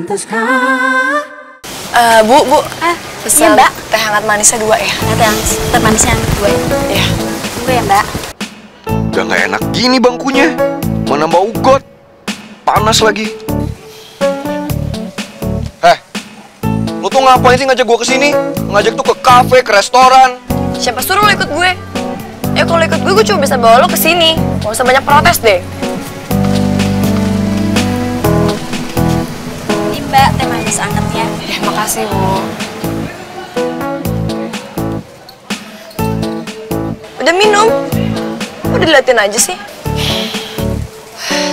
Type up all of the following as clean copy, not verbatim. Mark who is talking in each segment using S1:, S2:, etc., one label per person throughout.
S1: Pantaskah?
S2: Bu.
S3: Iya, Mbak.
S2: Teh hangat manisnya 2 ya.
S3: Teh manisnya 2 ya.
S2: Iya.
S3: Tunggu ya, Mbak.
S4: Udah nggak enak gini bangkunya. Mana bau got. Panas lagi. Lu tuh ngapain sih ngajak gue kesini? Ngajak tuh ke kafe, ke restoran.
S2: Siapa suruh lo ikut gue? Ya kalau ikut gue cuma bisa bawa lo kesini. Gak usah banyak protes deh.
S3: Ini, Mbak, teh manis angetnya.
S2: Ya, makasih, Bu. Udah minum? Udah diliatin aja sih.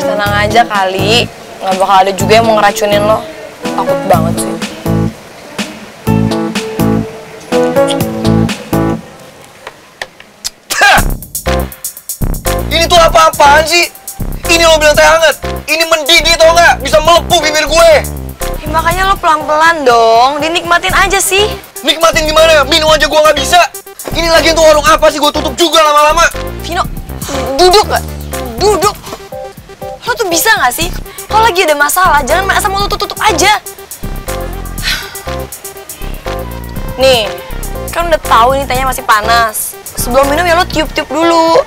S2: Tenang aja kali. Nggak bakal ada juga yang mau ngeracunin lo. Takut banget sih.
S4: Ini tuh apa-apaan sih? Ini lo bilang teh hangat. Ini mendidih tau nggak? Bisa melepuh bibir gue.
S2: Ya, makanya lo pelan-pelan dong. Dinikmatin aja sih.
S4: Nikmatin gimana? Minum aja gue nggak bisa. Ini lagi tuh warung apa sih? Gue tutup juga lama-lama.
S2: Vino, duduk gak? Duduk. Lo tuh bisa gak sih? Kalau lagi ada masalah, jangan main asal mau tutup aja. Nih, kan udah tahu ini tehnya masih panas. Sebelum minum ya lo tiup-tiup dulu.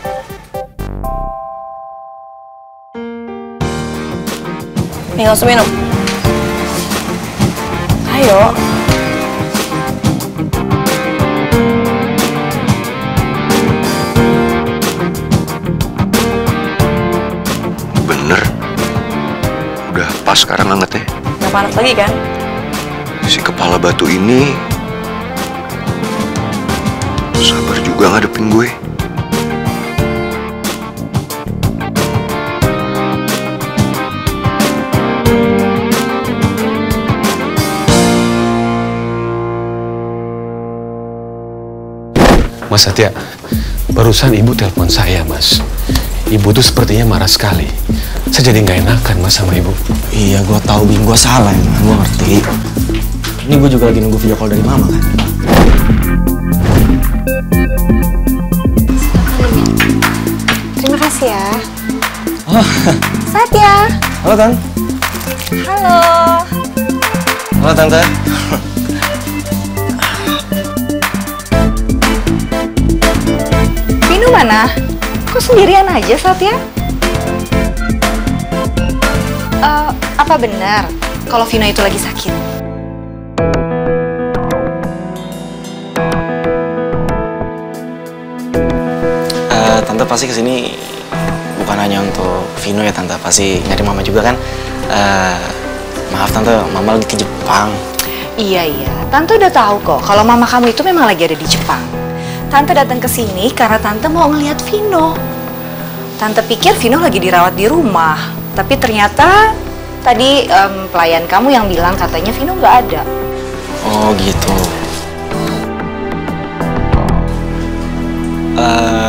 S2: Nih, langsung minum. Ayo.
S4: Bener. Udah pas sekarang angetnya.
S2: Gak panas lagi kan?
S4: Si kepala batu ini sabar juga ngadepin gue.
S5: Mas Satya, barusan ibu telepon saya, Mas. Ibu tuh sepertinya marah sekali. Saya jadi nggak enakan, Mas, sama ibu.
S6: Iya, gue tahu Bing, gue salah emang, gue ngerti. Ini gue juga lagi nunggu video call dari mama kan.
S3: Terima kasih ya.
S6: Oh,
S3: Satya.
S6: halo Tan.
S3: Halo.
S6: Halo Tante.
S3: Vino mana? Kok sendirian aja, Satya? Apa benar kalau Vino itu lagi sakit?
S6: Tante pasti kesini bukan hanya untuk Vino ya Tante, pasti nyari mama juga kan. Maaf Tante, mama lagi ke Jepang.
S3: Iya, Tante udah tahu kok kalau mama kamu itu memang lagi ada di Jepang. Tante datang ke sini karena Tante mau ngelihat Vino. Tante pikir Vino lagi dirawat di rumah, tapi ternyata tadi pelayan kamu yang bilang katanya Vino nggak ada.
S6: Oh gitu.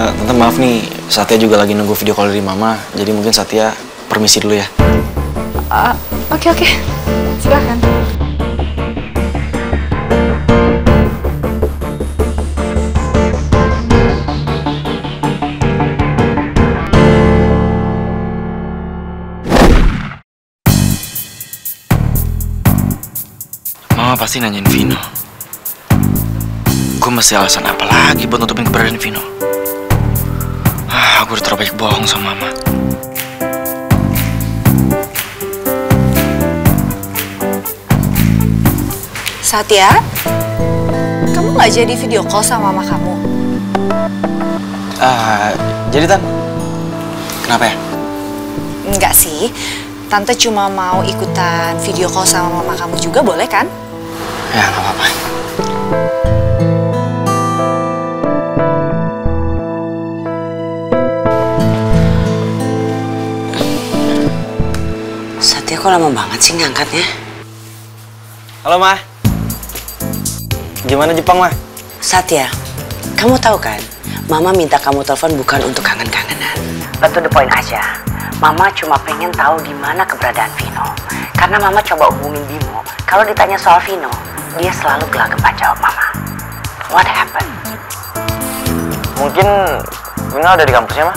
S6: Tante maaf nih, Satya juga lagi nunggu video call dari mama, jadi mungkin Satya permisi dulu ya.
S3: Oke, silakan.
S6: Mama pasti nanyain Vino. Gue mesti alasan apa lagi buat nutupin keberadaan Vino? Gue udah terlalu banyak bohong sama Mama.
S3: Satya, kamu nggak jadi video call sama mama kamu?
S6: Jadi Tan, kenapa ya?
S3: Enggak sih, Tante cuma mau ikutan video call sama mama kamu juga, boleh kan?
S6: Ya, nggak apa-apa.
S1: Satya kok lama banget sih ngangkatnya?
S6: Halo, Ma. Gimana Jepang, Ma?
S1: Satya, kamu tahu kan, Mama minta kamu telepon bukan untuk kangen-kangenan. But to the point aja, Mama cuma pengen tahu di mana keberadaan Vino. Karena Mama coba hubungin Bimo, kalau ditanya soal Vino, dia selalu gelagapan jawab Mama. What happened?
S6: Mungkin Vino ada di kampusnya, Ma?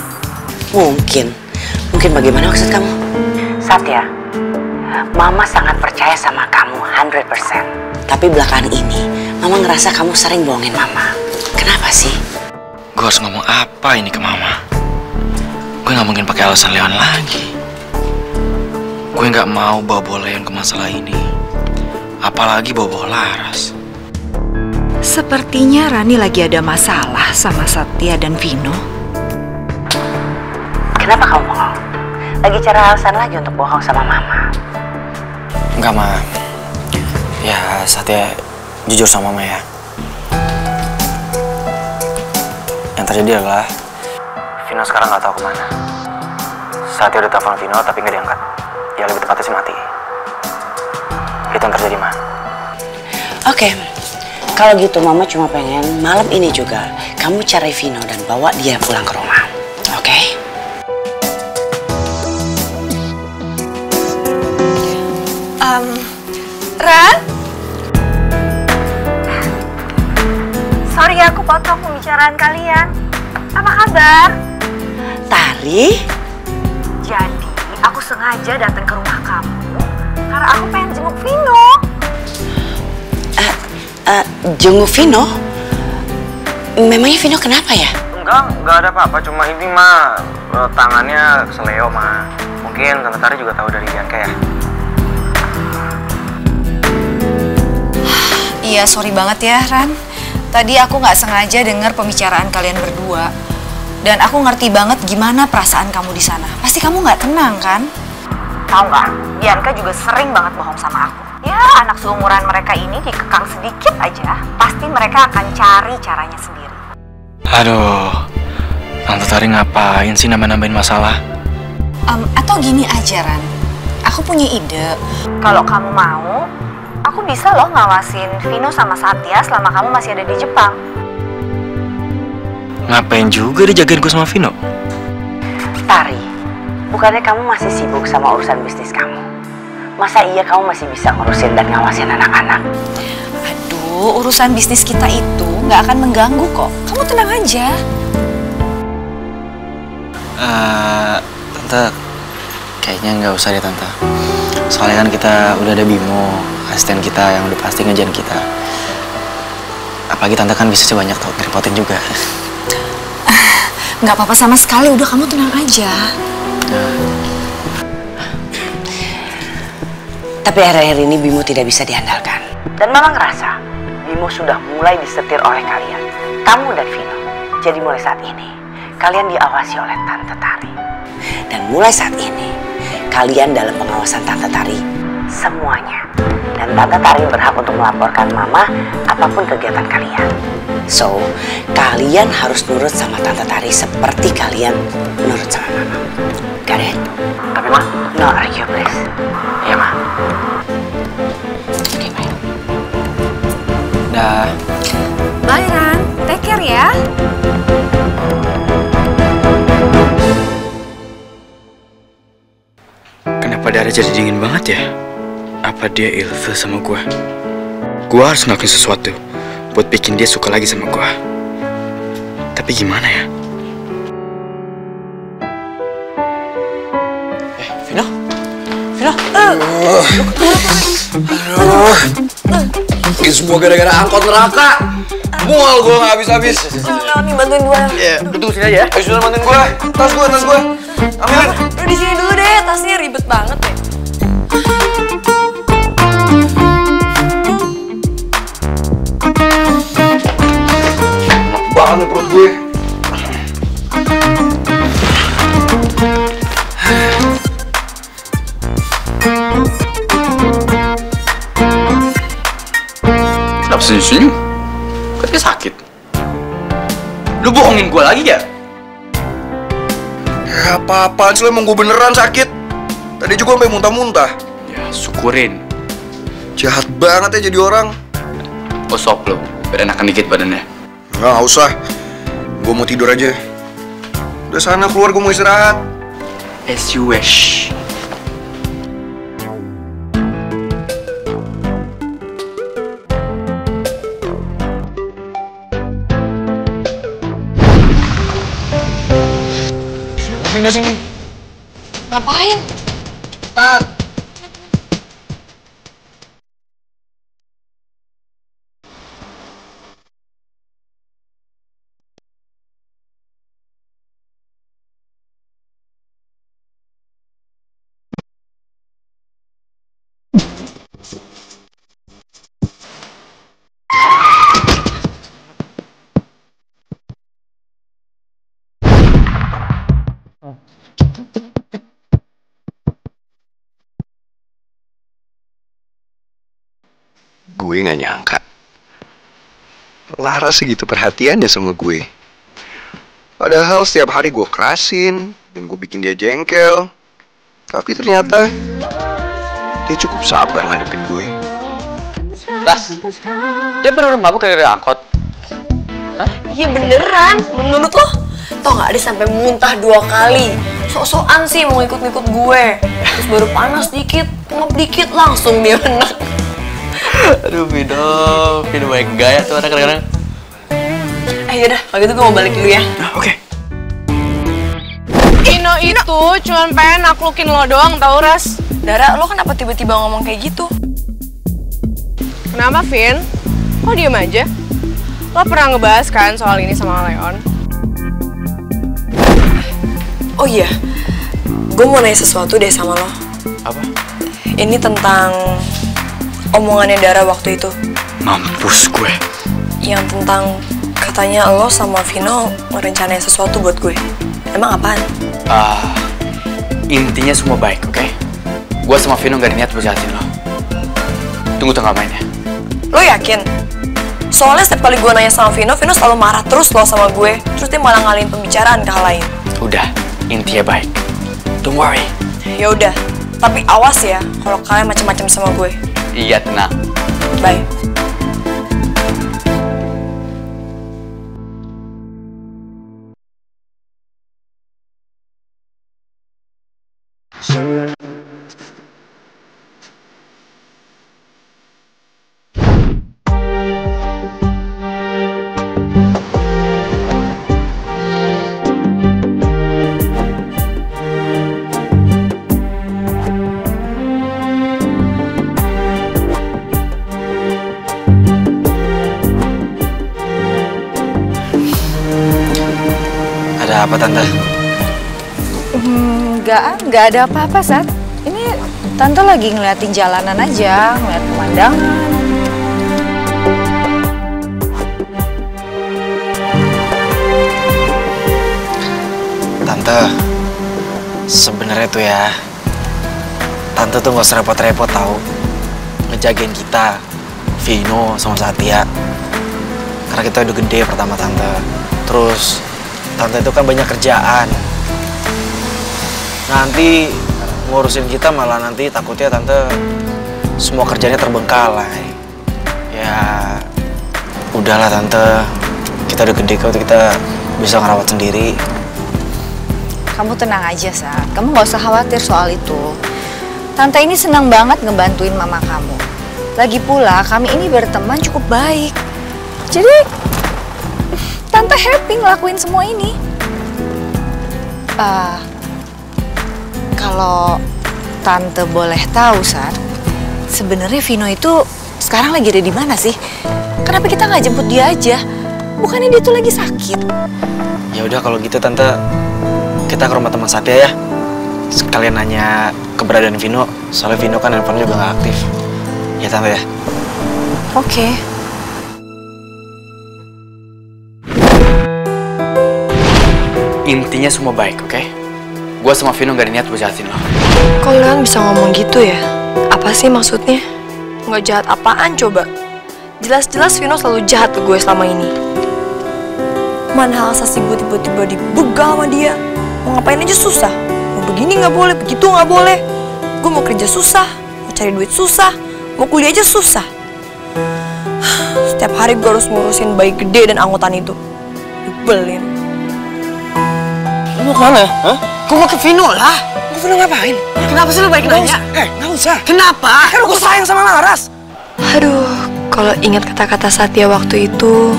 S1: Mungkin bagaimana maksud kamu? Satya, Mama sangat percaya sama kamu 100%. Tapi belakangan ini, Mama ngerasa kamu sering bohongin Mama. Kenapa sih?
S6: Gue harus ngomong apa ini ke Mama? Gue nggak mungkin pakai alasan Leon lagi. Gue nggak mau bawa Leon ke masalah ini. Apalagi bawa Laras.
S3: Sepertinya Rani lagi ada masalah sama Satya dan Vino.
S1: Kenapa kamu bohong? Lagi cari alasan lagi untuk bohong sama Mama?
S6: Enggak, Ma. Ya, Satya jujur sama Mama ya. Yang terjadi adalah Vino sekarang nggak tahu kemana. Satya udah telepon Vino tapi nggak diangkat. Ya lebih tepatnya sih mati. Itu yang terjadi, Ma.
S1: Oke. Kalau gitu Mama cuma pengen malam ini juga kamu cari Vino dan bawa dia pulang ke rumah. Oke?
S3: Ran? Sorry ya, aku potong pembicaraan kalian. Apa kabar?
S1: Tari?
S3: Jadi, aku sengaja datang ke rumah kamu karena aku pengen jenguk Vino.
S1: Jenguk Vino? Memangnya Vino kenapa ya?
S6: Enggak ada apa-apa. Cuma ini, Ma, tangannya keseleo, Ma. Mungkin Tante Tari juga tahu dari Bianca ya.
S3: Iya, sorry banget ya, Ran. Tadi aku nggak sengaja dengar pembicaraan kalian berdua. Dan aku ngerti banget gimana perasaan kamu di sana. Pasti kamu nggak tenang, kan? Tahu nggak? Bianca juga sering banget bohong sama aku. Ya, anak seumuran mereka ini dikekang sedikit aja, pasti mereka akan cari caranya sendiri.
S6: Aduh, Tante Tari ngapain sih nambah-nambahin masalah?
S3: Atau gini aja, Ran. Aku punya ide. Kalau kamu mau, aku bisa loh ngawasin Vino sama Satya selama kamu masih ada di Jepang.
S6: Ngapain juga dijagain gue sama Vino?
S1: Tari, bukannya kamu masih sibuk sama urusan bisnis kamu? Masa iya kamu masih bisa ngurusin dan ngawasin anak-anak?
S3: Aduh, urusan bisnis kita itu nggak akan mengganggu kok. Kamu tenang aja.
S6: Tante, kayaknya nggak usah deh, Tante. Soalnya kan kita udah ada Bimo, asisten kita yang udah pasti ngejain kita. Apalagi Tante kan bisa banyak tahu ngerepotin juga.
S3: Nggak apa-apa sama sekali, udah kamu tenang aja.
S1: Tapi akhir-akhir ini Bimo tidak bisa diandalkan. Dan Mama ngerasa Bimo sudah mulai disetir oleh kalian, kamu dan Vino. Jadi mulai saat ini, kalian diawasi oleh Tante Tari. Dan mulai saat ini, kalian dalam pengawasan Tante Tari semuanya. Dan Tante Tari berhak untuk melaporkan Mama apapun kegiatan kalian. So, kalian harus nurut sama Tante Tari seperti kalian nurut sama Mama. Got it?
S6: Tapi, Ma?
S1: No argue, please.
S6: Iya, Ma.
S1: Oke, bye.
S6: Dah.
S3: Bye, Ran. Take care ya.
S7: Kenapa Dara jadi dingin banget ya? Apa dia ilfil sama gue? Gue harus ngelakuin sesuatu buat bikin dia suka lagi sama gue. Tapi gimana ya?
S6: Vino? Vino?
S4: Aduh. Ini semua gara-gara angkot neraka. Mual gue nggak habis-habis.
S2: Nami bantuin gue.
S4: Iya, duduk sini aja ya. Ayo sudah bantuin gue. Tas gue. Ambilin.
S2: Lu di sini dulu deh, tasnya ribet banget deh.
S4: Enak banget nih perut gue.
S7: Kenapa senyum-senyum? Kan dia sakit. Lu bohongin gue lagi ya?
S4: Ya apa-apaan sih, emang gue beneran sakit. Tadi juga sampai muntah-muntah.
S7: Ya syukurin.
S4: Jahat banget ya jadi orang.
S7: Oh sop lo, biar enakan dikit badannya.
S4: Nggak usah. Gue mau tidur aja. Udah sana keluar, gue mau istirahat.
S7: As you wish.
S2: Ngapain?
S4: Gue nggak nyangka Lara segitu perhatiannya sama gue. Padahal setiap hari gue kerasin dan gue bikin dia jengkel. Tapi ternyata dia cukup sabar ngadepin gue.
S7: Las, dia bener-bener mabuk dari angkot. Hah?
S2: Iya beneran, menurut lo? Tau gak, dia sampai muntah 2 kali. Sok-sokan sih mau ikut-ikut gue. Terus baru panas dikit, ngap dikit, langsung dia enak.
S7: Aduh, Vino baik gaya tuh anak kadang-kadang.
S2: Yaudah, kalau gitu gue mau balik dulu ya.
S7: Oke.
S8: Vino itu cuma pengen naklukin lo doang tau, Ras.
S2: Dara, lo kenapa tiba-tiba ngomong kayak gitu?
S8: Kenapa, Vin? Kok diem aja? Lo pernah ngebahas kan soal ini sama Leon?
S2: Oh iya, gue mau nanya sesuatu deh sama lo.
S7: Apa?
S2: Ini tentang omongannya Dara waktu itu.
S7: Mampus gue.
S2: Yang tentang katanya lo sama Vino ngerencanain sesuatu buat gue. Emang apaan?
S7: Intinya semua baik, oke? Gue sama Vino gak ada niat berjahatin lo. Tunggu tanggal mainnya.
S2: Lo yakin? Soalnya setiap kali gue nanya sama Vino selalu marah terus lo sama gue. Terus dia malah ngalihin pembicaraan ke hal lain.
S7: Udah, intinya baik. Don't worry.
S2: Ya udah, tapi awas ya kalau kalian macam-macam sama gue.
S7: Iya, tenang.
S2: Bye.
S6: Ada apa, Tante?
S3: Nggak ada apa-apa, Sat. Ini Tante lagi ngeliatin jalanan aja, ngeliat pemandangan.
S6: Tante, sebenarnya tuh ya, Tante tuh nggak usah repot-repot tahu ngejagain kita, Vino sama Satya. Karena kita udah gede pertama Tante. Terus Tante itu kan banyak kerjaan. Nanti ngurusin kita malah nanti takutnya Tante semua kerjanya terbengkalai. Ya udahlah Tante, kita udah gede kok, kita bisa ngerawat sendiri.
S3: Kamu tenang aja, Sat. Kamu nggak usah khawatir soal itu. Tante ini senang banget ngebantuin mama kamu. Lagi pula kami ini berteman cukup baik. Jadi Tante happy ngelakuin semua ini. Kalau Tante boleh tahu, Sat, sebenarnya Vino itu sekarang lagi ada di mana sih? Kenapa kita nggak jemput dia aja? Bukannya dia tuh lagi sakit?
S6: Ya udah kalau gitu Tante, kita ke rumah teman Satya ya. Sekalian nanya keberadaan Vino, soalnya Vino kan handphone juga nggak aktif. Ya Tante ya.
S3: Oke.
S7: Intinya semua baik, oke? Gue sama Vino gak ada niat berjahatin lo.
S2: Kok Leon bisa ngomong gitu ya? Apa sih maksudnya? Nggak jahat apaan coba? Jelas-jelas Vino selalu jahat ke gue selama ini. Mana asasi gue tiba-tiba dibegal sama dia. Mau ngapain aja susah. Mau begini nggak boleh, begitu nggak boleh. Gue mau kerja susah, mau cari duit susah, mau kuliah aja susah. Setiap hari gue harus ngurusin bayi gede dan anggotan itu. Nyebelin.
S4: Lu mau kemana? Hah?
S1: Gue mau ke Vino lah.
S4: Lu Vino ngapain?
S1: Kenapa sih lu baik nanya?
S4: Nggak usah.
S1: Kenapa?
S4: Kan gue sayang sama Laras.
S2: Aduh, kalau ingat kata-kata Satya waktu itu,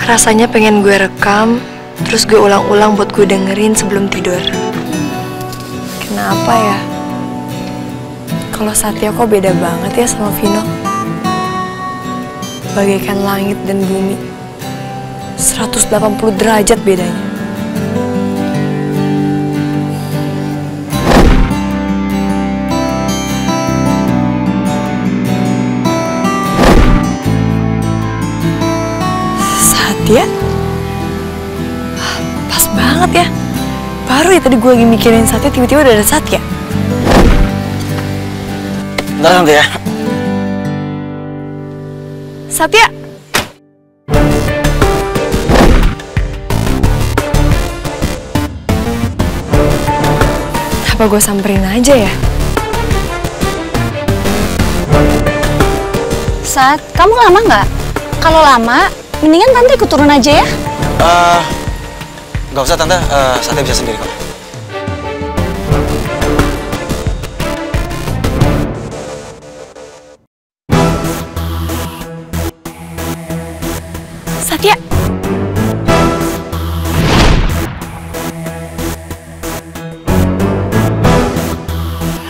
S2: rasanya pengen gue rekam, terus gue ulang-ulang buat gue dengerin sebelum tidur. Kenapa ya? Kalau Satya kok beda banget ya sama Vino? Bagaikan langit dan bumi, 180 derajat bedanya. Satya? Pas banget ya. Baru ya tadi gue lagi mikirin Satya, tiba-tiba udah ada Satya.
S6: Bentar Tante ya.
S8: Satya! Apa gue samperin aja ya?
S3: Sat, kamu lama nggak? Kalau lama, mendingan Tante ikut turun aja ya.
S7: Nggak usah Tante, Satya bisa sendiri kok.
S8: Satya!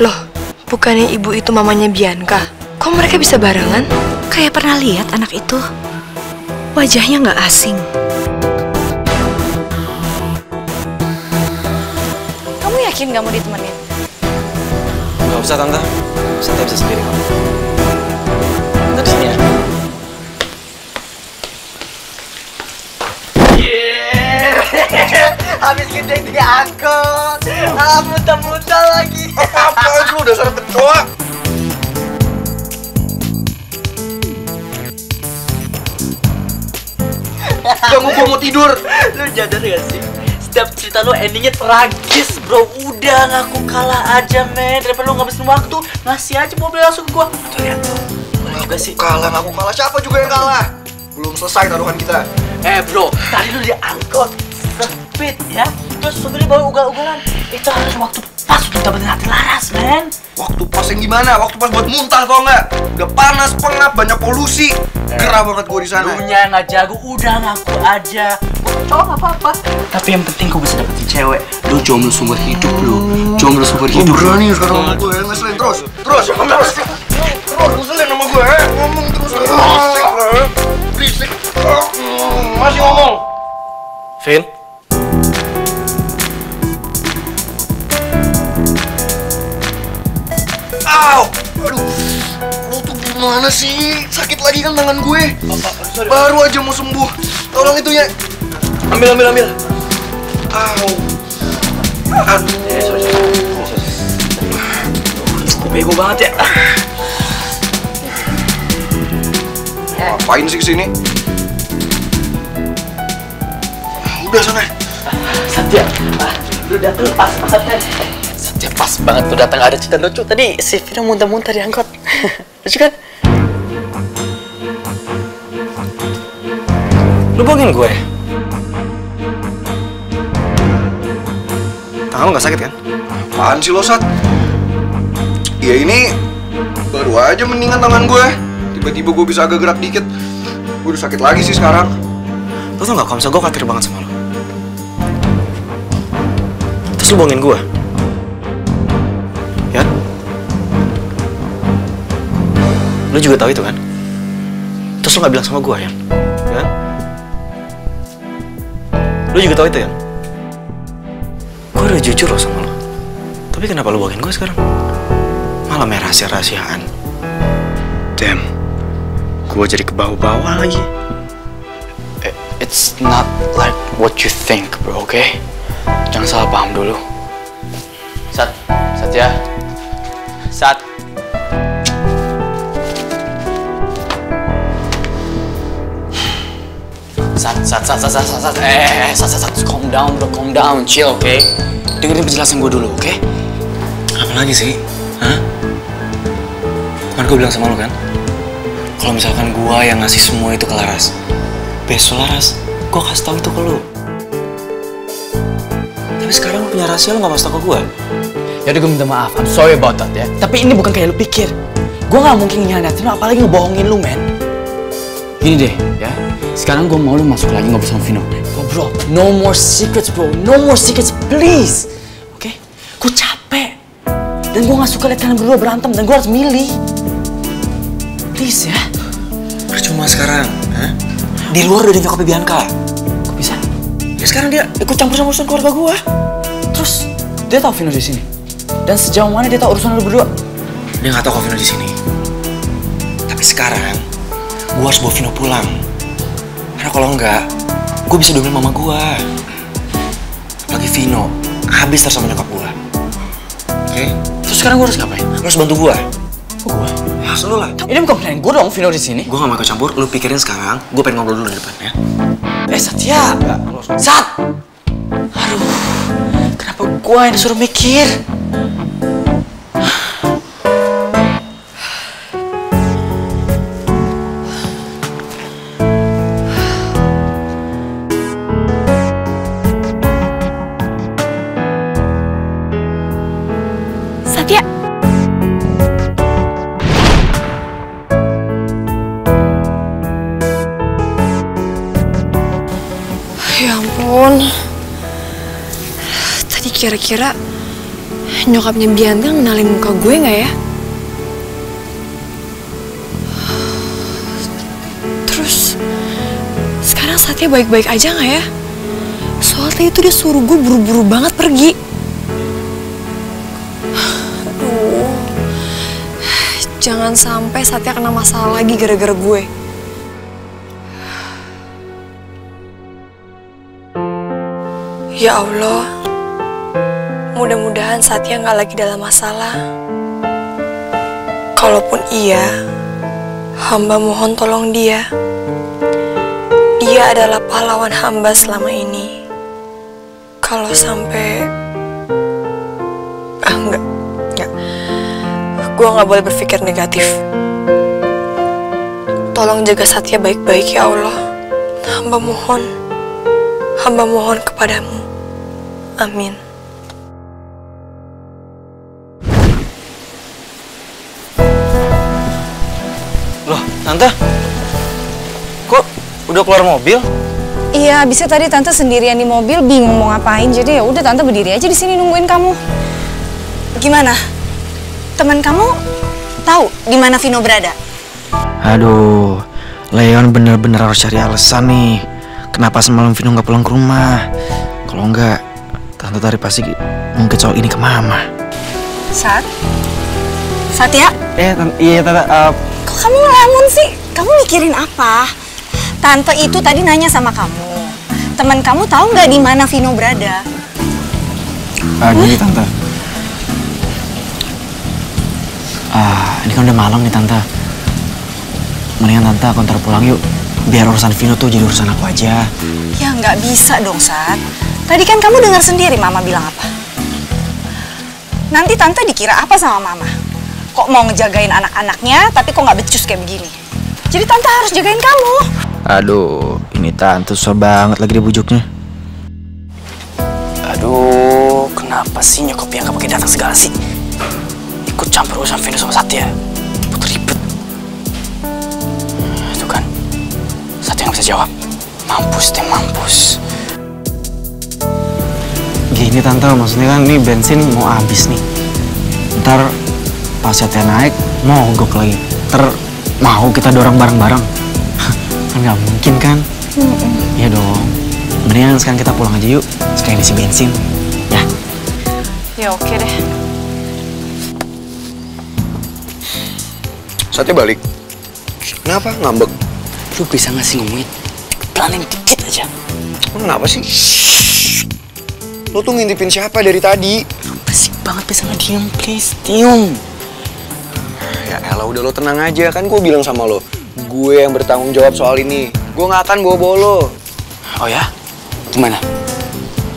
S8: Loh, bukannya ibu itu mamanya Bianca? Kok mereka bisa barengan?
S3: Kayak pernah lihat anak itu. Wajahnya nggak asing. Kamu yakin nggak mau ditemenin?
S7: Nggak usah Tante, Satya bisa sendiri kok. Tante di sini ya.
S6: Habis kita diangkut. Muntah-muntah lagi. Apaan lu dasar becoa? Ganggu gua mau tidur.
S9: Lu sadar gak sih? Setiap cerita lu endingnya tragis, bro. Udah ngaku kalah aja, men. Daripada lu ngabisin waktu, ngasih aja mobil langsung ke gua. Tuh lihat tuh. Boleh juga sih.
S4: Ngaku kalah. Siapa juga yang kalah? Belum selesai taruhan kita.
S9: Bro, tadi lu diangkut speed ya. Terus supirnya bawa ugal-ugalan. Itu harus waktu pas untuk dapetin hati Laras, men.
S4: Waktu pas yang gimana? Waktu pas buat muntah tau nggak? Udah panas, pengap, banyak polusi. Gerah banget gua di sana.
S9: Lu nya nggak jago, udah ngaku aja. Cowok nggak apa-apa. Tapi yang penting gua bisa dapetin cewek. Lu jomblo seumur hidup lu. Jomblo seumur hidup.
S4: Berani sekarang sama gue, ngeselin terus. Terus, ngeselin sama gue, ngomong terus. Berisik. Masih ngomong.
S7: Vin?
S4: Aduh, lu tuh gimana sih? Sakit lagi kan tangan gue. Baru aja mau sembuh. Tolong itu ya.
S7: Ambil.
S4: Aduh.
S9: Bego banget ya.
S4: Ngapain sih kesini? Udah sana.
S9: Satya, lu datang pas banget. Satya pas banget lu datang, ada cerita lucu. Tadi si Vino muntah-muntah diangkut. Lucu kan?
S7: Lu bohongin gue? Tangan lu nggak sakit kan?
S4: Apaan sih lo, Sat? Ya ini baru aja mendingan tangan gue. Tiba-tiba gue bisa agak gerak dikit. Gue udah sakit lagi sih sekarang.
S7: Lo tau gak kalau misalnya gue khawatir banget sama lo? Terus lu bohongin gue? Ya? Lu juga tahu itu kan? Terus lu gak bilang sama gue ya? Ya? Lu juga tahu itu ya? Gue udah jujur loh sama lo. Tapi kenapa lu bohongin gue sekarang? Malah main rahasia-rahasiaan. Damn, gue jadi kebawa-bawa lagi.
S6: It's not like what you think, bro, okay? Jangan salah paham dulu. Satya. Sat. Calm down, bro, calm down, chill, okay? Dengerin penjelasan gue dulu, okay?
S7: Apa lagi sih? Hah? Kan gue bilang sama lo kan? Kalau misalkan gue yang ngasih semua itu ke Laras, besok Laras, gue kasih tau itu ke lo. Tapi sekarang punya rahasia lo gak kasih tau ke gue.
S6: Ya udah, gue minta maaf, I'm sorry about that ya. Tapi ini bukan kayak lu pikir. Gue gak mungkin nyianatin lu, apalagi ngebohongin lu, men. Gini deh, ya. Sekarang gue mau lu masuk lagi ngobrol sama Vino. Oh, bro, no more secrets, bro. No more secrets, please. Oke? Gue capek. Dan gue gak suka lihat kalian berdua berantem, dan gue harus milih. Please, ya.
S7: Percuma sekarang, ha? Di luar udah ada nyokapnya Bianca.
S6: Kok bisa?
S7: Ya sekarang dia ikut campur sama urusan keluarga gue.
S6: Terus, dia tahu Vino di sini. Dan sejauh mana dia tahu urusan lu berdua?
S7: Dia nggak tahu kalau Vino di sini. Tapi sekarang, gue harus bawa Vino pulang. Karena kalau enggak, gue bisa dongeng mama gue. Apalagi Vino, habis terus sama nyokap gue. Oke?
S6: Terus sekarang gue harus ngapain?
S7: Lo harus bantu gue.
S6: Kok gue?
S7: Maksud lu lah?
S6: Ini bukan plan gue dong, Vino di sini.
S7: Gue gak mau ikut campur, lu pikirin sekarang. Gue pengen ngobrol dulu di depan ya.
S6: Satya. Sat. Aduh, kenapa gue yang disuruh mikir?
S8: Satya. Ya ampun. Tadi kira-kira nyokapnya Bianca ngenalin muka gue nggak ya? Terus sekarang Satya baik-baik aja nggak ya? Soalnya itu dia suruh gue buru-buru banget pergi. Aduh, jangan sampai Satya kena masalah lagi gara-gara gue. Ya Allah, mudah-mudahan Satya nggak lagi dalam masalah. Kalaupun iya, hamba mohon tolong dia. Dia adalah pahlawan hamba selama ini. Kalau sampai... enggak. Gue nggak boleh berpikir negatif. Tolong jaga Satya baik-baik ya Allah. Hamba mohon kepadamu. Amin.
S7: Loh, Tante? Kok udah keluar mobil?
S3: Iya, abisnya tadi Tante sendirian di mobil, bingung mau ngapain. Jadi ya udah Tante berdiri aja di sini nungguin kamu. Gimana? Teman kamu tahu di mana Vino berada?
S7: Aduh, Leon bener-bener harus cari alasan nih. Kenapa semalam Vino nggak pulang ke rumah? Kalau enggak, Tante Tari pasti mungkin soal ini ke Mama.
S3: Satya?
S7: Iya Tante.
S3: Kok kamu ngelamun sih? Kamu mikirin apa? Tante itu tadi nanya sama kamu. Teman kamu tahu nggak di mana Vino berada?
S7: Gini Tante. Ini kan udah malam nih Tante. Mendingan Tante aku ntar pulang yuk. Biar urusan Vino tuh jadi urusan aku aja.
S3: Ya nggak bisa dong, Sat. Tadi kan kamu dengar sendiri Mama bilang apa. Nanti Tante dikira apa sama Mama? Kok mau ngejagain anak-anaknya, tapi kok nggak becus kayak begini? Jadi Tante harus jagain kamu.
S7: Aduh, ini Tante susah banget lagi dibujuknya.
S6: Aduh, kenapa sih nyokap yang gak pakai datang segala sih? Ikut campur urusan Vino sama Satya. Buat ribet. Itu kan, Satya gak bisa jawab. Mampus deh, mampus.
S7: Gini Tante, maksudnya kan ini bensin mau habis nih. Ntar pas Satya naik, mogok lagi. Ntar mau kita dorong bareng-bareng. Kan gak mungkin kan? Iya dong. Mendingan sekarang kita pulang aja yuk. Sekalian isi bensin. Ya?
S3: Ya oke deh.
S4: Satya balik. Kenapa? Ngambek?
S6: Lu bisa gak sih ngomongin pelanin dikit aja?
S4: Kenapa sih? Lo tuh ngintipin siapa dari tadi?
S6: Berisik banget, bisa gak diem, please? Diem.
S4: Ya elah, udah lo tenang aja. Kan gue bilang sama lo, gue yang bertanggung jawab soal ini. Gue gak akan bawa-bawa lo.
S6: Oh ya? Gimana?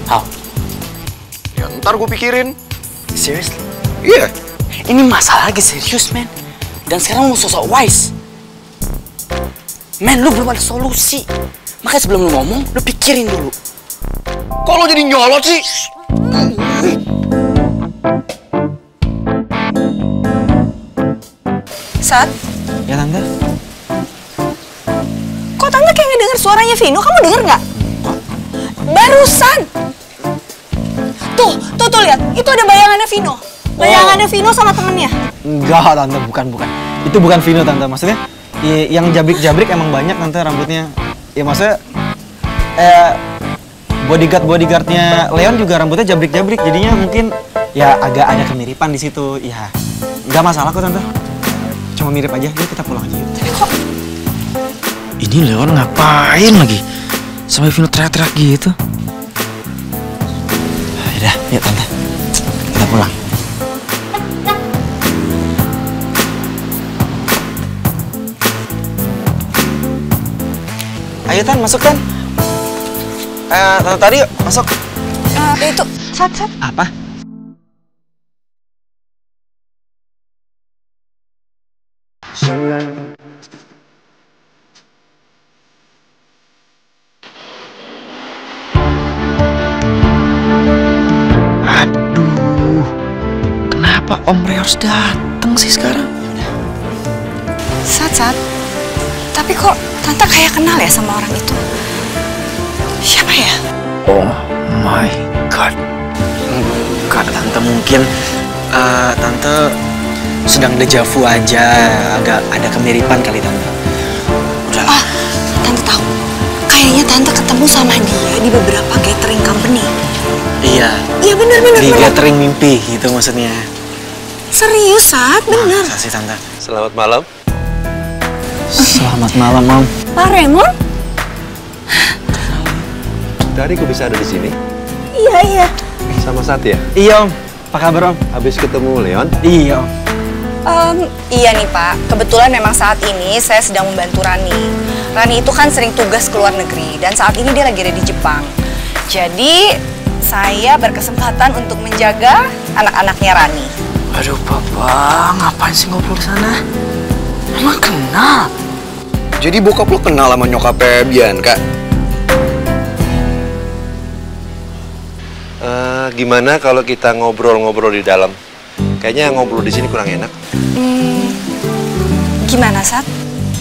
S6: How?
S4: Ya ntar gue pikirin.
S6: Seriously?
S4: Iya.
S6: Ini masalah lagi serius, men. Dan sekarang lu sosok wise. Men, lu belum ada solusi. Makanya sebelum lu ngomong, lu pikirin dulu.
S4: Kok lo jadi nyolot sih?
S3: Sat?
S7: Ya Tante?
S3: Kok Tante kayak ngedenger suaranya Vino? Kamu denger nggak? Barusan! Tuh lihat. Itu ada bayangannya Vino. Bayangannya Vino sama temennya.
S7: Enggak Tante, bukan. Itu bukan Vino Tante, maksudnya yang jabrik-jabrik emang banyak Tante rambutnya. Ya maksudnya bodyguardnya Leon juga rambutnya jabrik-jabrik, jadinya mungkin ya agak ada kemiripan di situ. Ya nggak masalah kok Tante, cuma mirip aja. Yuk kita pulang aja yuk.
S3: Tapi kok
S7: Ini Leon ngapain lagi sampai Vino teriak-teriak gitu? Yaudah, yuk Tante, kita pulang. Ayo Tan, masuk Tan. Tante Tari yuk, masuk.
S3: Itu, Sat.
S7: Apa?
S6: Aduh, kenapa Om Rey harus datang sih sekarang?
S3: Sat. Tapi kok Tante kayak kenal ya sama orang itu? Siapa ya?
S6: Oh my god.
S7: Enggak, Tante mungkin Tante sedang dejavu aja, agak ada kemiripan kali Tante. Udah.
S3: Oh, Tante tahu. Kayaknya Tante ketemu sama dia di beberapa catering company.
S7: Iya.
S3: Iya bener.
S7: Di catering mimpi gitu maksudnya.
S3: Serius, Sat? Bener.
S7: Masa sih Tante?
S5: Selamat malam.
S7: Selamat malam, Om.
S3: Pak Raymond?
S5: Tadi kok bisa ada di sini?
S3: Iya.
S5: Sama Satya?
S7: Iya, Om. Apa kabar, Om?
S5: Habis ketemu Leon?
S7: Iya, Om.
S3: Iya nih Pak, kebetulan memang saat ini saya sedang membantu Rani. Rani itu kan sering tugas ke luar negeri dan saat ini dia lagi ada di Jepang. Jadi saya berkesempatan untuk menjaga anak-anaknya Rani.
S6: Aduh Papa, ngapain sih ngobrol di sana? Emang kenal?
S4: Jadi bokap lo kenal sama nyokapnya Bianca?
S5: Gimana kalau kita ngobrol-ngobrol di dalam? Kayaknya ngobrol di sini kurang enak.
S3: Gimana, Sat?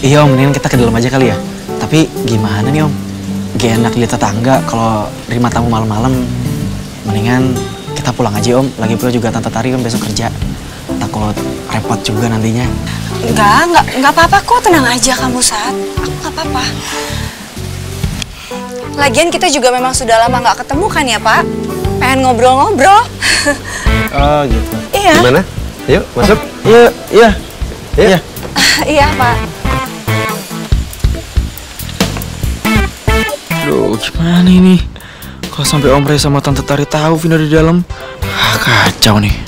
S7: Iya, Om. Mendingan kita ke dalam aja kali ya. Tapi gimana nih, Om? Gak enak lihat tetangga kalau terima tamu malam-malam. Mendingan kita pulang aja, Om. Lagi pula juga Tante Tari kan besok kerja. Takut repot juga nantinya.
S3: Enggak apa-apa kok. Tenang aja kamu, Sat. Aku nggak apa-apa. Lagian kita juga memang sudah lama nggak ketemu kan ya, Pak? Pengen ngobrol-ngobrol.
S7: Oh, gitu.
S3: Iya.
S5: Gimana? Yuk, masuk.
S7: Iya.
S3: Iya, Pak.
S6: Aduh, gimana ini? Kalau sampai Om Rey sama Tante Tari tahu Vino di dalam, kacau nih.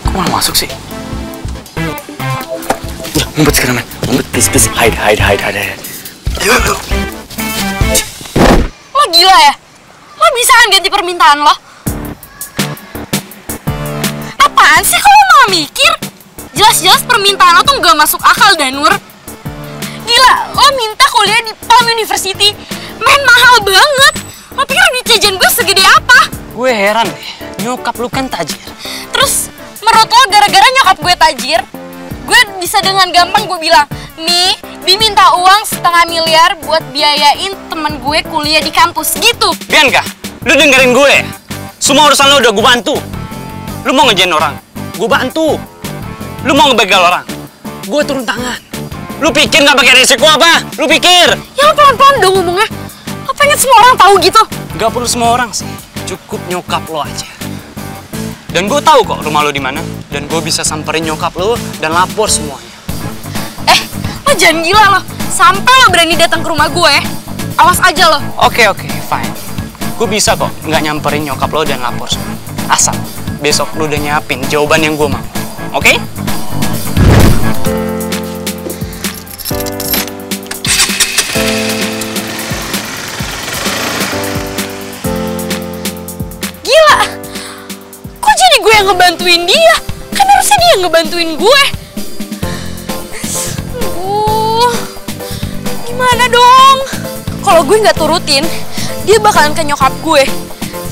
S6: Kok malah masuk sih?
S7: Ya, ngumpet sekarang, man. Ngumpet, please. Hide.
S6: Ayo.
S8: Lo gila ya? Lo bisa kan ganti permintaan lo? Apaan sih kalau malah mikir? Jelas-jelas permintaan lo tuh nggak masuk akal, Danur. Gila, lo minta kuliah di Palm University. Men, mahal banget. Lo pikir duit jajan gue segede apa?
S9: Gue heran deh, nyokap lu kan tajir.
S8: Terus, menurut lo gara-gara nyokap gue tajir, gue bisa dengan gampang gue bilang, Mi minta uang 500 miliar buat biayain temen gue kuliah di kampus, gitu.
S9: Bianca, lu dengerin gue. Semua urusan lu udah gue bantu. Lu mau ngejain orang, gue bantu. Lu mau ngebegal orang, gue turun tangan. Lu pikir gak pakai resiko apa? Lu pikir?
S8: Ya lo pelan-pelan dong ngomongnya. Lo pengen semua orang tahu gitu?
S9: Gak perlu semua orang sih, cukup nyokap lo aja. Dan gue tahu kok rumah lo di mana. Dan gue bisa samperin nyokap lo dan lapor semuanya.
S8: Lo jangan gila lo. Sampai lo berani datang ke rumah gue, awas aja lo.
S9: Oke, fine. Gue bisa kok nggak nyamperin nyokap lo dan lapor semua. Asal besok lo udah nyiapin jawaban yang gue mau. Oke?
S8: Gila, kok jadi gue yang ngebantuin dia? Kan harusnya dia yang ngebantuin gue. Gimana dong? Kalau gue nggak turutin, dia bakalan ke nyokap gue.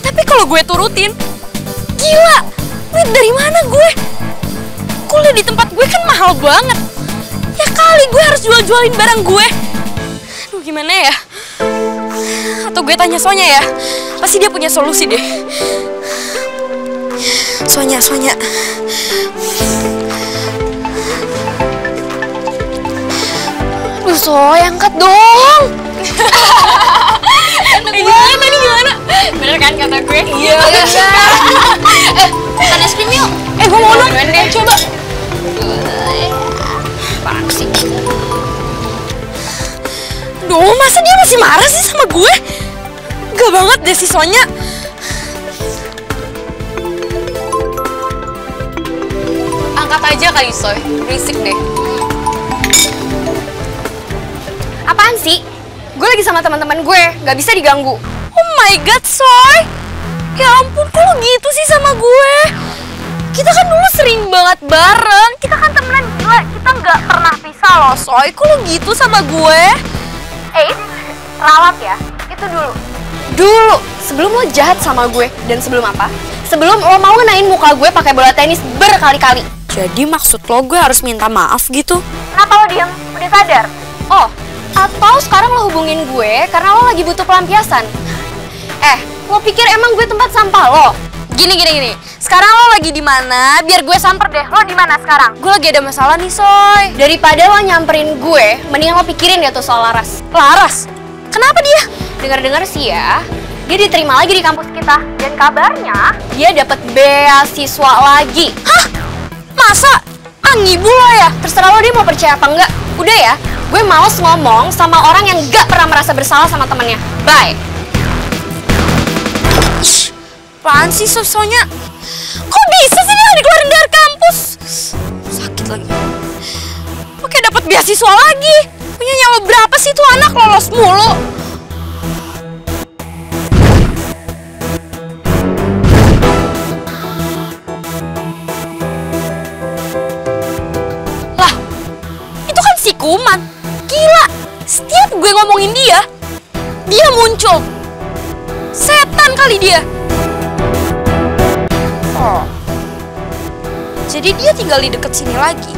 S8: Tapi kalau gue turutin, gila, duit dari mana gue? Kuliah di tempat gue kan mahal banget. Ya kali gue harus jual-jualin barang gue. Aduh, gimana ya? Atau gue tanya Sonya ya? Pasti dia punya solusi deh. Sonya. Aduh, Soy, angkat dong. Gimana? Bener kan kata gue? Iya. Makan es krim yuk. Gue mau dong. Coba. Apaan sih? Duh, masa dia masih marah sih sama gue? Gak banget deh si Sonya. Angkat aja kali, Soy. Berisik deh. Apaan sih? Gue lagi sama teman-teman gue, nggak bisa diganggu. Oh my god, Soy. Ya ampun, kok lo gitu sih sama gue? Kita kan dulu sering banget bareng. Kita kan temenan gila, kita nggak pernah pisah loh, Soy. Kok lo gitu sama gue? Ralat ya, itu dulu. Dulu, sebelum lo jahat sama gue. Dan sebelum apa? Sebelum lo mau ngenain muka gue pakai bola tenis berkali-kali. Jadi maksud lo gue harus minta maaf gitu? Kenapa lo diem? Udah sadar? Oh, atau sekarang lo hubungin gue karena lo lagi butuh pelampiasan? Lo pikir emang gue tempat sampah lo? Gini. Sekarang lo lagi di mana? Biar gue samper deh. Lo di mana sekarang? Gue lagi ada masalah nih, Soy. Daripada lo nyamperin gue, mending lo pikirin deh tuh soal Laras. Laras? Kenapa dia? Dengar-dengar sih ya, dia diterima lagi di kampus kita. Dan kabarnya dia dapat beasiswa lagi. Hah? Masa? Ngibu lo ya? Terserah lo dia mau percaya apa enggak. Udah ya, gue males ngomong sama orang yang gak pernah merasa bersalah sama temennya. Bye. Apaan sih sosonya? Kok bisa sih dia dikeluarin dari kampus? Sakit lagi. Oke, dapat beasiswa lagi. Punya nyawa berapa sih tuh anak, lolos mulu. Lah, itu kan si Kuman. Gila, setiap gue ngomongin dia muncul. Setan kali dia. Oh, jadi dia tinggal di deket sini lagi.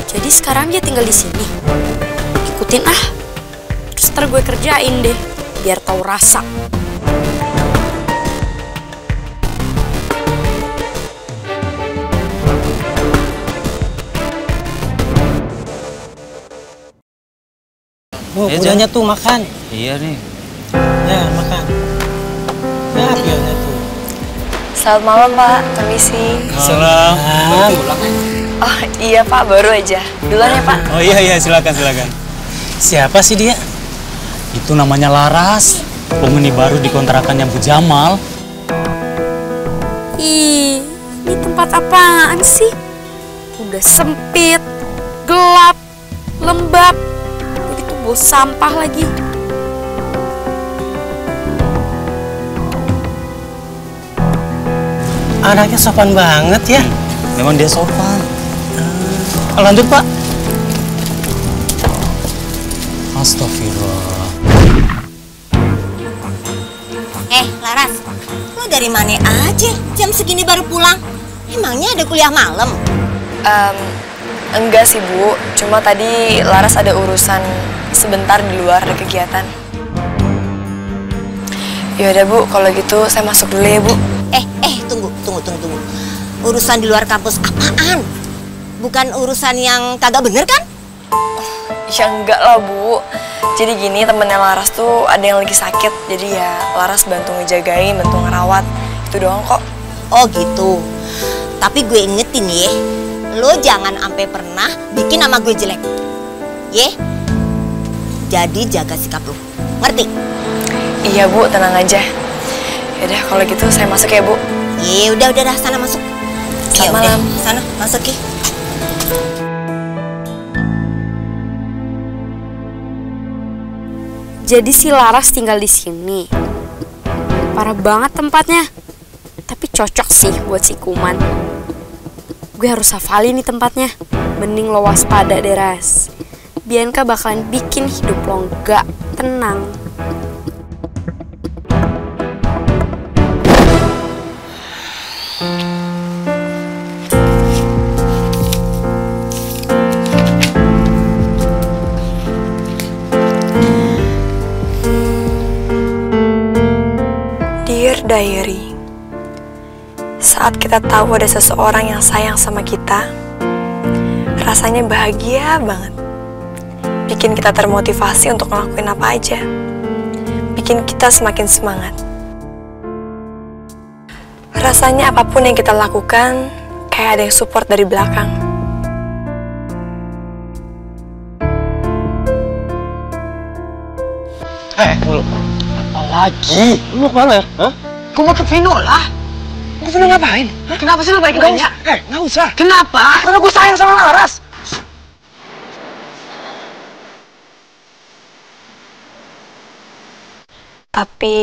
S8: Jadi sekarang dia tinggal di sini. Ikutin ah. Terus ntar gue kerjain deh, biar tahu rasa.
S10: Pionnya tuh makan.
S9: Iya nih.
S10: Ya, makan. Ya, pionnya tuh.
S2: Selamat malam, Pak. Permisi.
S9: Salam.
S2: Oh iya, Pak. Baru aja. Duluan ya, Pak.
S10: Oh iya, silakan. Siapa sih dia? Itu namanya Laras. Penghuni baru di kontrakannya Bu Jamal.
S8: Ih, ini tempat apaan sih? Udah sempit, gelap, lembab. Begitu bos sampah lagi.
S10: Anaknya sopan banget ya. Memang dia sopan. Lanjut, Pak. Astagfirullah.
S11: Laras, lo dari mana aja? Jam segini baru pulang. Emangnya ada kuliah malam?
S2: Enggak sih, Bu. Cuma tadi Laras ada urusan sebentar di luar, ada kegiatan. Yaudah, Bu. Kalau gitu saya masuk dulu ya, Bu.
S11: Tunggu. Urusan di luar kampus apaan? Bukan urusan yang kagak bener kan?
S2: Ya enggak lah, Bu. Jadi gini, temennya Laras tuh ada yang lagi sakit. Jadi ya Laras bantu ngejagain, bantu ngerawat. Itu doang kok.
S11: Oh gitu. Tapi gue ingetin ya, lo jangan sampai pernah bikin nama gue jelek. Ye? Jadi jaga sikap lo. Ngerti?
S2: Iya, Bu, tenang aja. Yaudah, kalau gitu saya masuk ya, Bu.
S11: Ye, udah sana masuk.
S2: Selamat malam.
S11: Sana masuk ya.
S8: Jadi si Laras tinggal di sini. Parah banget tempatnya. Tapi cocok sih buat si Kuman. Gue harus hafalin nih tempatnya. Mending lo waspada deh, Ras. Bianca bakalan bikin hidup lo gak tenang.
S2: Dear Diary, saat kita tahu ada seseorang yang sayang sama kita, rasanya bahagia banget. Bikin kita termotivasi untuk ngelakuin apa aja. Bikin kita semakin semangat. Rasanya apapun yang kita lakukan, kayak ada yang support dari belakang.
S5: Mulu. Apa lagi? Lu mau kemana? Hah?
S1: Gue mau ke Vino lah.
S5: Mau Vino ngapain? Hah?
S1: Kenapa sih lo baik nanya?
S5: Nggak usah.
S1: Kenapa?
S5: Karena gue sayang sama Laras.
S2: Tapi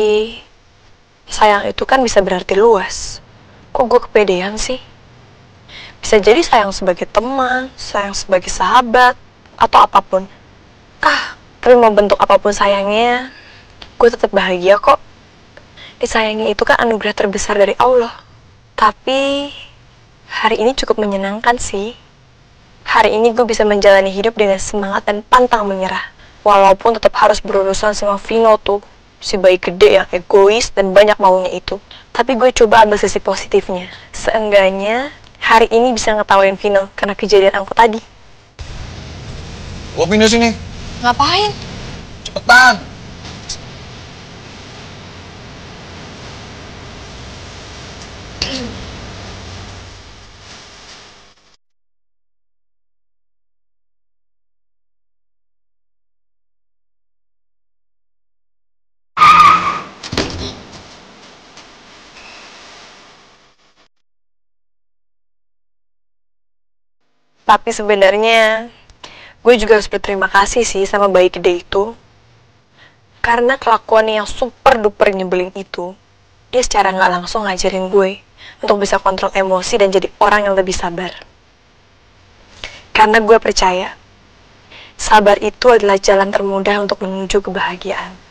S2: sayang itu kan bisa berarti luas. Kok gue kepedean sih? Bisa jadi sayang sebagai teman, sayang sebagai sahabat, atau apapun. Tapi mau bentuk apapun sayangnya, gue tetap bahagia kok. Disayangi itu kan anugerah terbesar dari Allah. Tapi hari ini cukup menyenangkan sih. Hari ini gue bisa menjalani hidup dengan semangat dan pantang menyerah. Walaupun tetap harus berurusan sama Vino tuh, si bayi gede yang egois dan banyak maunya itu. Tapi gue coba ambil sisi positifnya. Seenggaknya hari ini bisa ngetawain Vino karena kejadian angkot tadi.
S4: Gua pindah sini.
S8: Ngapain?
S4: Cepetan.
S2: Tapi sebenarnya gue juga harus berterima kasih sih sama bayi gede itu. Karena kelakuannya yang super duper nyebelin itu, dia secara nggak langsung ngajarin gue untuk bisa kontrol emosi dan jadi orang yang lebih sabar. Karena gue percaya, sabar itu adalah jalan termudah untuk menuju kebahagiaan.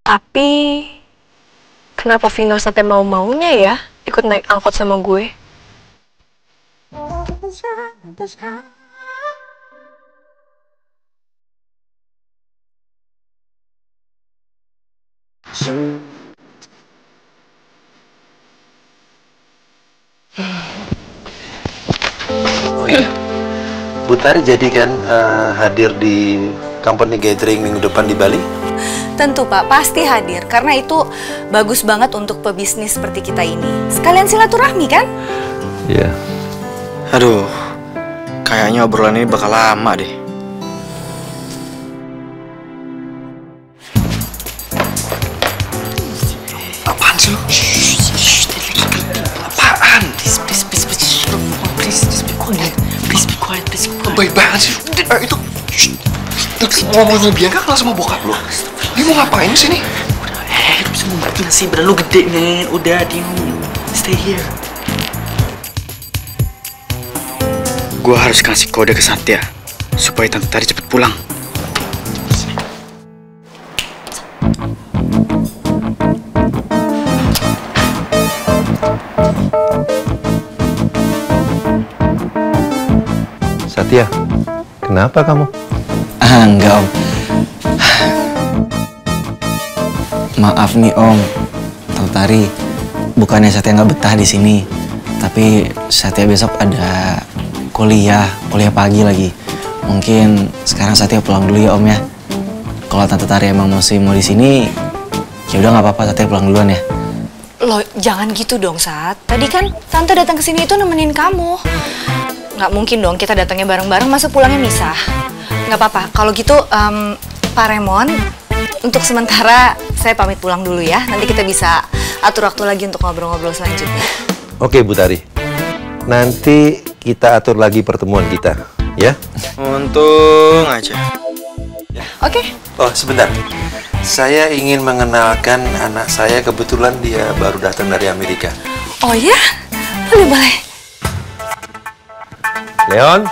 S2: Tapi, kenapa Vino sampai mau-maunya ya ikut naik angkot sama gue?
S12: Oh iya, Bu Tari jadi kan hadir di company gathering minggu depan di Bali?
S3: Tentu Pak, pasti hadir. Karena itu bagus banget untuk pebisnis seperti kita ini. Sekalian silaturahmi kan?
S12: Iya.
S6: Aduh, kayaknya obrolan ini bakal lama deh. Apaan sih lu? Apaan? Please be quiet. Baik banget sih. Itu ngomongnya Bianca kenal sama bokap lo. Dia mau ngapain di sini? Udah, lu bisa ngomongin sih, bener lu gede, men. Udah, diem. Stay here. Gua harus kasih kode ke Satya supaya Tante Tari cepet pulang.
S12: Satya, kenapa kamu?
S6: Enggak, Om. Maaf nih, Om. Tante Tari, bukannya Satya nggak betah di sini, tapi Satya besok ada kuliah pagi lagi. Mungkin sekarang Satya pulang dulu ya, Om ya. Kalau Tante Tari emang masih mau di sini, ya udah nggak apa-apa, Satya pulang duluan ya.
S3: Loh, jangan gitu dong, Sat. Tadi kan Tante datang ke sini itu nemenin kamu. Nggak mungkin dong kita datangnya bareng-bareng, masa pulangnya misah. Nggak apa-apa, kalau gitu Pak Raymond, untuk sementara saya pamit pulang dulu ya. Nanti kita bisa atur waktu lagi untuk ngobrol-ngobrol selanjutnya.
S12: Oke, Bu Tari. Nanti kita atur lagi pertemuan kita, ya?
S6: Untung aja.
S3: Oke.
S12: Oh, sebentar. Saya ingin mengenalkan anak saya, kebetulan dia baru datang dari Amerika.
S3: Oh ya? Boleh.
S12: Leon.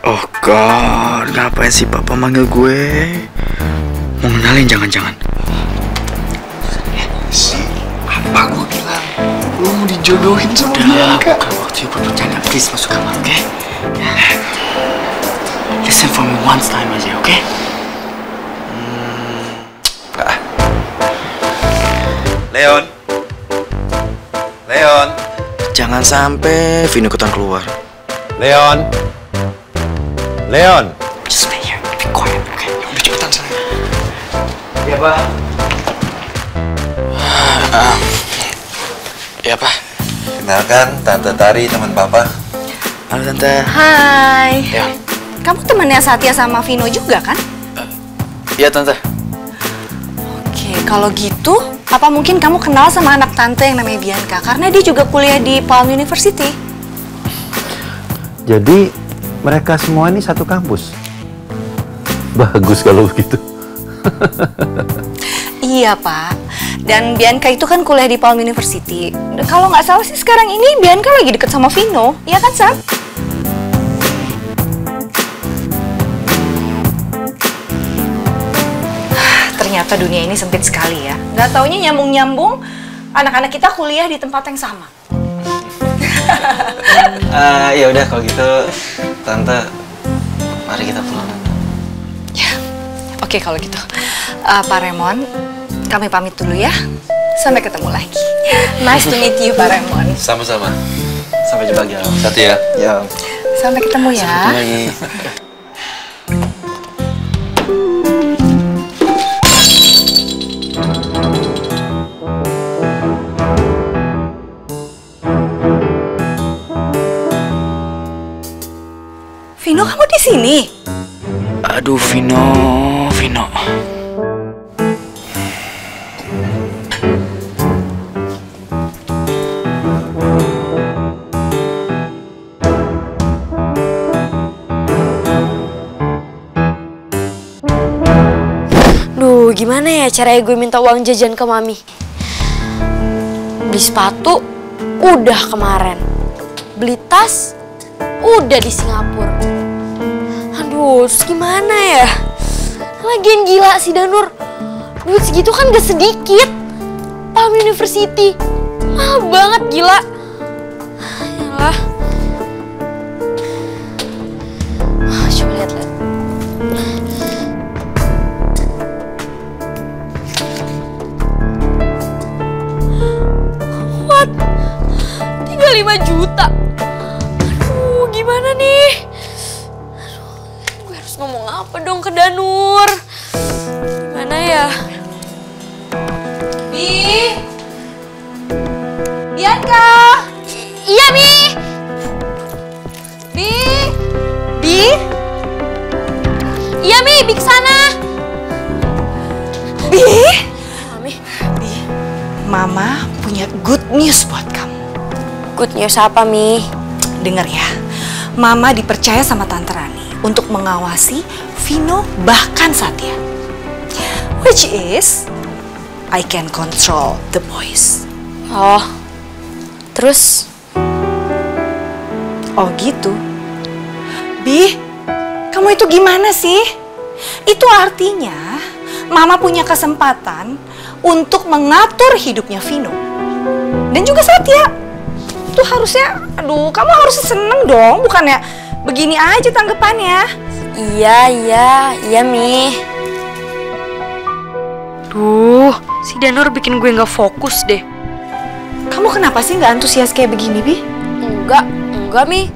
S6: Oh God, ngapain sih Papa manggil gue? Mau ngenalin jangan-jangan?
S4: Apa gue bilang? Lu mau dijodohin sama Bianca?
S6: Bukan waktu itu bercanda, please masuk kamar, oke? Listen for me one time aja, oke?
S12: Leon.
S6: Jangan sampai Vino ikutan keluar.
S12: Leon.
S6: Just stay here, be quiet, oke? Udah cepetan sana.
S12: Iya, Pak.
S6: Ya, Pak.
S12: Kenalkan, Tante Tari, teman Papa.
S6: Halo, Tante.
S3: Hai.
S6: Ya.
S3: Kamu temannya Satya sama Vino juga kan?
S6: Iya, Tante.
S3: Oke, kalau gitu, apa mungkin kamu kenal sama anak tante yang namanya Bianca? Karena dia juga kuliah di Palm University.
S12: Jadi, mereka semua ini satu kampus? Bagus kalau begitu.
S3: Iya, Pak. Dan Bianca itu kan kuliah di Palm University. Kalau nggak salah sih sekarang ini Bianca lagi deket sama Vino. Iya kan, Sam? Ternyata dunia ini sempit sekali ya. Nggak taunya nyambung-nyambung anak-anak kita kuliah di tempat yang sama.
S7: Ya udah kalau gitu, Tante, mari kita pulang.
S3: Ya, oke kalau gitu. Pak Raymond, kami pamit dulu ya. Sampai ketemu lagi. Nice to meet you, Pak Raymond.
S12: Sama-sama.
S7: Sampai jumpa lagi.
S12: Satu ya.
S7: Ya.
S3: Sampai ketemu ya.
S7: Sampai ketemu lagi.
S3: Vino, kamu di sini?
S6: Aduh, Vino.
S8: Duh, gimana ya caranya gue minta uang jajan ke Mami? Beli sepatu, udah kemarin. Beli tas, udah di Singapura. Aduh, terus gimana ya? Lagian gila si Danur. Duit segitu kan gak sedikit. Palm University. Mahal banget, gila. Yalah. Coba lihat. What? Tinggal 5 juta. Aduh, gimana nih? Gue harus ngomong apa dong ke Danur? Gimana ya?
S3: Bianca!
S8: Iya, Mi! Iya, Mi, Bi kesana! Mami.
S3: Mama punya good news buat kamu.
S8: Good news apa, Mi?
S3: Dengar ya, Mama dipercaya sama Tante Rani untuk mengawasi Vino bahkan Satya. Which is, I can control the boys.
S8: Oh, terus?
S3: Oh gitu. Bi, kamu itu gimana sih? Itu artinya Mama punya kesempatan untuk mengatur hidupnya Vino. Dan juga Satya. Itu harusnya, aduh, kamu harus seneng dong, bukannya begini aja tanggapannya.
S8: Iya, Mi. Duh, si Danur bikin gue nggak fokus deh.
S3: Kamu kenapa sih nggak antusias kayak begini, Bi?
S8: Enggak, Mi.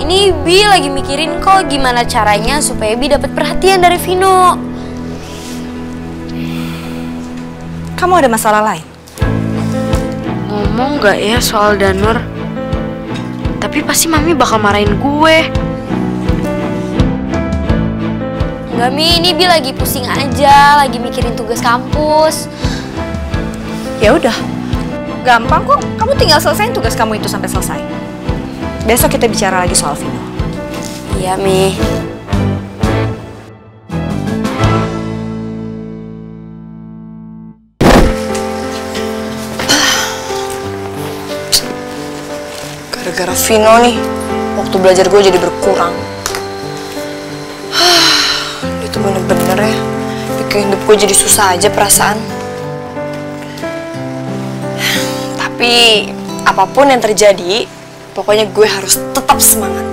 S8: Ini Bi lagi mikirin kok gimana caranya supaya Bi dapat perhatian dari Vino.
S3: Kamu ada masalah lain?
S8: Ngomong nggak ya soal Danur? Tapi pasti Mami bakal marahin gue. Enggak, Mi, ini Bi lagi pusing aja, lagi mikirin tugas kampus.
S3: Ya udah, gampang kok. Kamu tinggal selesaiin tugas kamu itu sampai selesai. Besok kita bicara lagi soal Vino.
S8: Iya, Mi.
S2: Gara-gara Vino nih, waktu belajar gue jadi berkurang. Itu bener-bener ya, bikin hidup gue jadi susah aja perasaan. Tapi apapun yang terjadi, pokoknya gue harus tetap semangat.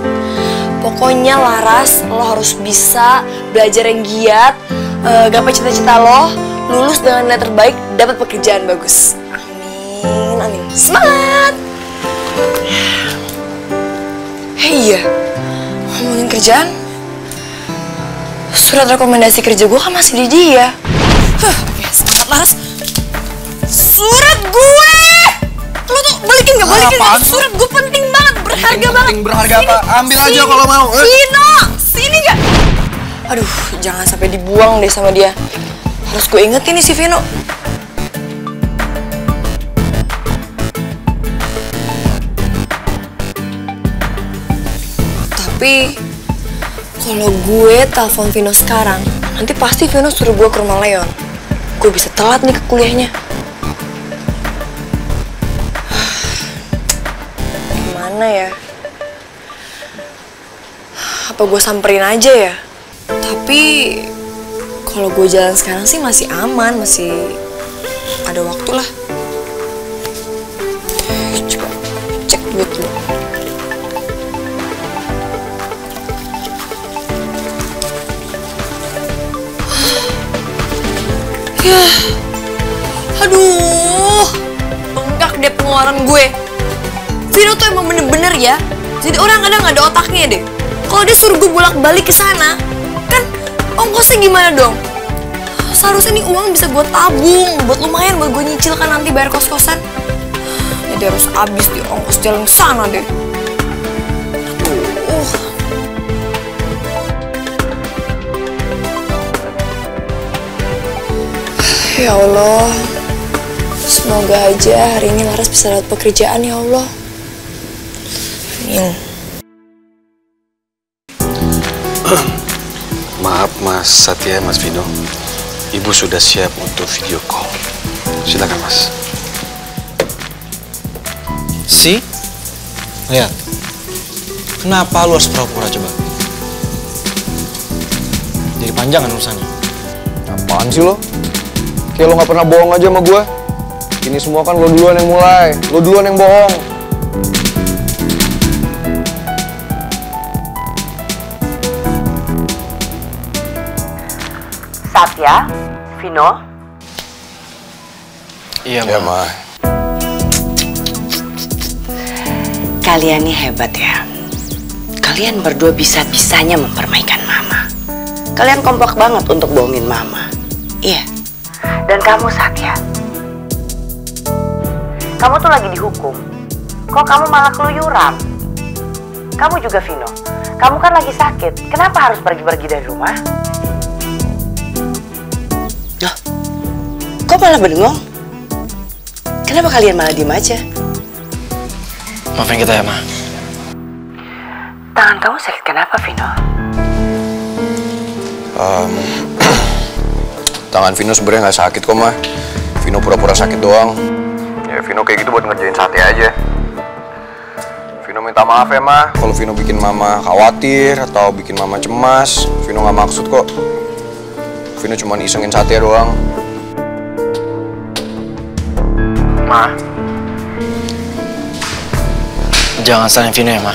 S2: Pokoknya Laras, lo harus bisa belajar yang giat, gapai cita-cita lo, lulus dengan nilai terbaik, dapat pekerjaan bagus. Amin. Semangat! Hei iya, ngomongin kerjaan, surat rekomendasi kerja gue kan masih di dia. Semangat Laras. Surat gue! Lo tuh balikin gak? Balikin gak? Surat gue penting banget, berharga banget.
S4: Berharga apa? Ambil aja kalau mau.
S2: Vino, sini gak? Aduh, jangan sampai dibuang deh sama dia. Harus gue ingetin nih si Vino. Tapi kalau gue telepon Vino sekarang, nanti pasti Vino suruh gue ke rumah Leon. Gue bisa telat nih ke kuliahnya. Gimana ya? Apa gue samperin aja ya? Tapi kalau gue jalan sekarang sih masih aman, masih ada waktu lah. Coba cek duit dulu. Ya, aduh, bengkak deh pengeluaran gue. Vino tuh emang bener-bener ya, jadi orang kadang nggak ada otaknya deh. Kalau dia suruh gue bolak-balik ke sana, kan ongkosnya gimana dong? Seharusnya nih uang bisa gue tabung, buat lumayan buat gue nyicil kan nanti bayar kos-kosan. Jadi harus habis di ongkos jalan sana deh. Ya Allah, semoga aja hari ini Laras bisa dapat pekerjaan ya Allah. Amin.
S5: Maaf Mas Satya, Mas Vino. Ibu sudah siap untuk video call. Silakan Mas.
S7: Lihat. Kenapa lu harus pura-pura coba? Jadi panjang kan urusannya?
S4: Apaan sih lo? Kayak lo gak pernah bohong aja sama gue. Ini semua kan lo duluan yang mulai. Lo duluan yang bohong.
S1: Satya, Vino.
S7: Iya,
S4: Ma.
S1: Kalian nih hebat ya. Kalian berdua bisa-bisanya mempermainkan Mama. Kalian kompak banget untuk bohongin Mama. Iya. Dan kamu Satya, kamu tuh lagi dihukum. Kok kamu malah keluyuran? Kamu juga Vino, kamu kan lagi sakit. Kenapa harus pergi-pergi dari rumah? Loh, kok malah bengong? Kenapa kalian malah diem aja?
S7: Maafin kita ya, Ma.
S1: Tangan kamu sakit kenapa, Vino?
S4: Tangan Vino sebenarnya nggak sakit kok, Ma. Vino pura-pura sakit doang. Ya Vino kayak gitu buat ngerjain Satya aja. Vino minta maaf ya, Ma. Kalau Vino bikin Mama khawatir atau bikin Mama cemas, Vino nggak maksud kok. Vino cuma isengin Satya doang.
S7: Ma. Jangan salahin Vino ya, Ma.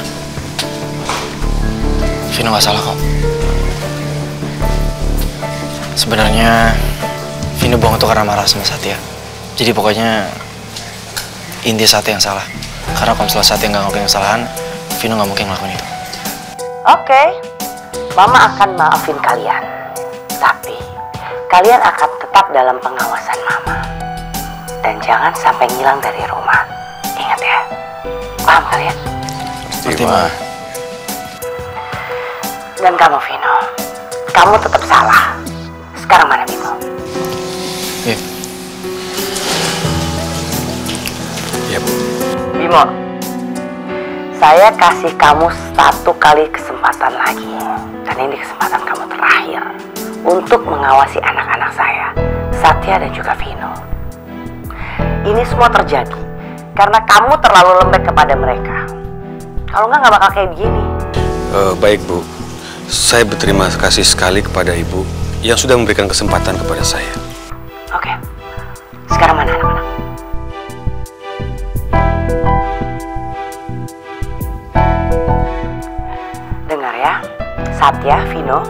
S7: Vino nggak salah kok. Sebenarnya Vino bohong itu karena marah sama Satya. Jadi pokoknya inti Satya yang salah. Karena kalau misalnya Satya nggak ngelakuin kesalahan, Vino nggak mungkin ngelakuin itu.
S1: Oke, Mama akan maafin kalian. Tapi kalian akan tetap dalam pengawasan Mama. Dan jangan sampai ngilang dari rumah. Ingat ya, paham kalian?
S7: Ngerti, Ma.
S1: Dan kamu Vino, kamu tetap salah. Sekarang mana Bimo?
S7: Iya. Iya, Bu.
S1: Bimo, saya kasih kamu 1 kali kesempatan lagi. Dan ini kesempatan kamu terakhir untuk mengawasi anak-anak saya, Satya dan juga Vino. Ini semua terjadi karena kamu terlalu lembek kepada mereka. Kalau nggak bakal kayak begini.
S5: Baik Bu, saya berterima kasih sekali kepada Ibu yang sudah memberikan kesempatan kepada saya.
S1: Oke, sekarang mana anak-anak? Dengar ya, Satya, Vino,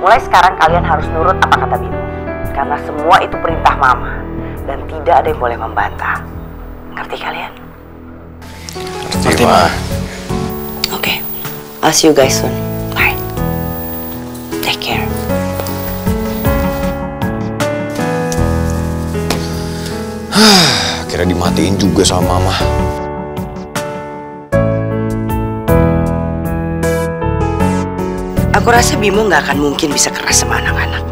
S1: mulai sekarang kalian harus nurut apa kata Bimo. Karena semua itu perintah Mama dan tidak ada yang boleh membantah. Ngerti kalian?
S7: Ngerti, Ma.
S1: Oke, I'll see you guys soon. Bye. Take care.
S4: Akhirnya dimatiin juga sama mama.
S1: Aku rasa Bimo nggak akan mungkin bisa keras sama anak-anak.